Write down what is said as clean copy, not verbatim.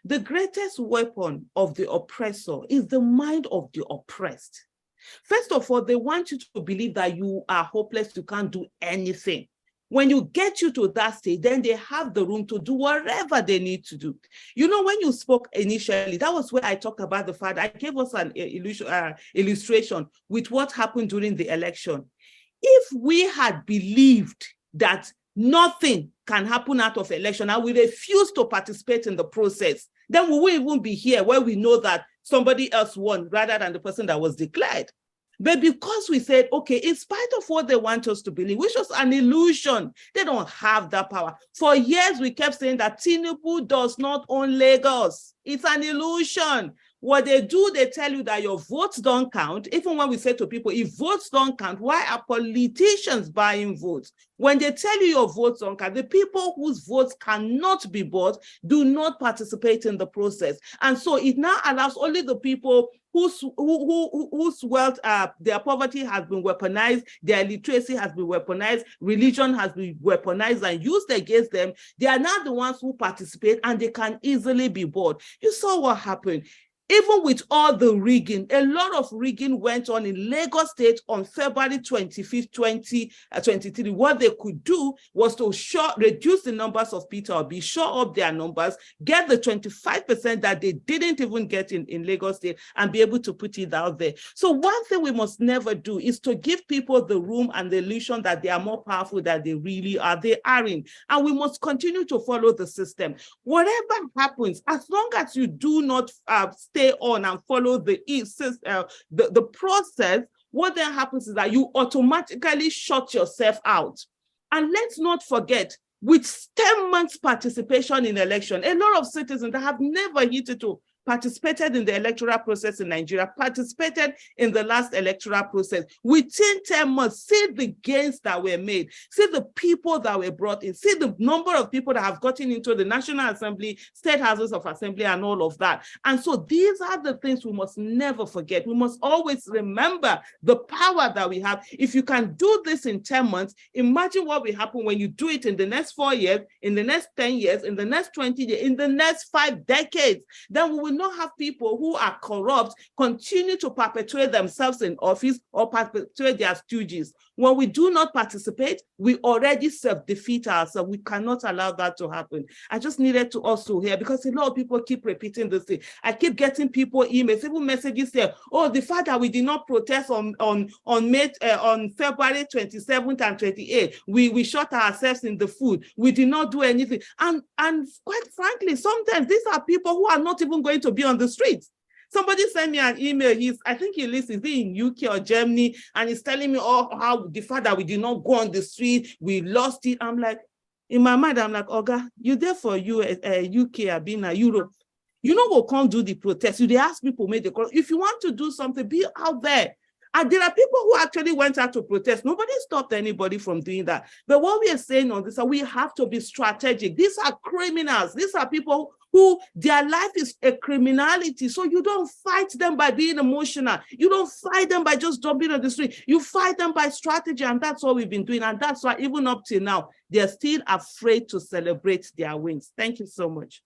The greatest weapon of the oppressor is the mind of the oppressed. First of all, they want you to believe that you are hopeless, you can't do anything. When you get you to that stage, then they have the room to do whatever they need to do. You know, when you spoke initially, that was where I talked about the fact I gave us an illustration with what happened during the election. If we had believed that nothing can happen out of election and we refuse to participate in the process, then we won't even be here where we know that somebody else won rather than the person that was declared. But because we said, okay, in spite of what they want us to believe, which was an illusion, they don't have that power. For years, we kept saying that Tinubu does not own Lagos. It's an illusion. What they do, they tell you that your votes don't count. Even when we say to people, if votes don't count, why are politicians buying votes? When they tell you your votes don't count, the people whose votes cannot be bought do not participate in the process. And so it now allows only the people whose wealth, their poverty has been weaponized, their illiteracy has been weaponized, religion has been weaponized and used against them. They are now the ones who participate and they can easily be bought. You saw what happened. Even with all the rigging, a lot of rigging went on in Lagos State on February 25th, 2023. What they could do was to reduce the numbers of Peter Obi, shore up their numbers, get the 25% that they didn't even get in Lagos State and be able to put it out there. So one thing we must never do is to give people the room and the illusion that they are more powerful than they really are. They aren't. And we must continue to follow the system. Whatever happens, as long as you do not stay on and follow the process, what then happens is that you automatically shut yourself out. And let's not forget, with 10 months participation in election, a lot of citizens that have never hitherto participated in the electoral process in Nigeria, participated in the last electoral process. Within 10 months, see the gains that were made, see the people that were brought in, see the number of people that have gotten into the National Assembly, state houses of assembly, and all of that. And so these are the things we must never forget. We must always remember the power that we have. If you can do this in 10 months, imagine what will happen when you do it in the next 4 years, in the next 10 years, in the next 20 years, in the next 5 decades. Then we will not have people who are corrupt continue to perpetuate themselves in office or perpetuate their stooges. When we do not participate, we already self-defeat ourselves. We cannot allow that to happen. I just needed to also hear, because a lot of people keep repeating this thing. I keep getting people emails, even messages say, oh, the fact that we did not protest on February 27th and 28th, we shot ourselves in the foot. We did not do anything. And quite frankly, sometimes these are people who are not even going to be on the streets. Somebody sent me an email. I think he lives, is he in UK or Germany? And he's telling me, oh, how the fact that we did not go on the street, we lost it. I'm like, in my mind, I'm like, Oga, you there for UK or being Europe. You know, we'll come do the protest. You they ask people, make the call. If you want to do something, be out there. And there are people who actually went out to protest. Nobody stopped anybody from doing that. But what we are saying on this, we have to be strategic. These are criminals. These are people who their life is a criminality. So you don't fight them by being emotional. You don't fight them by just jumping on the street. You fight them by strategy. And that's what we've been doing. And that's why even up till now, they're still afraid to celebrate their wins. Thank you so much.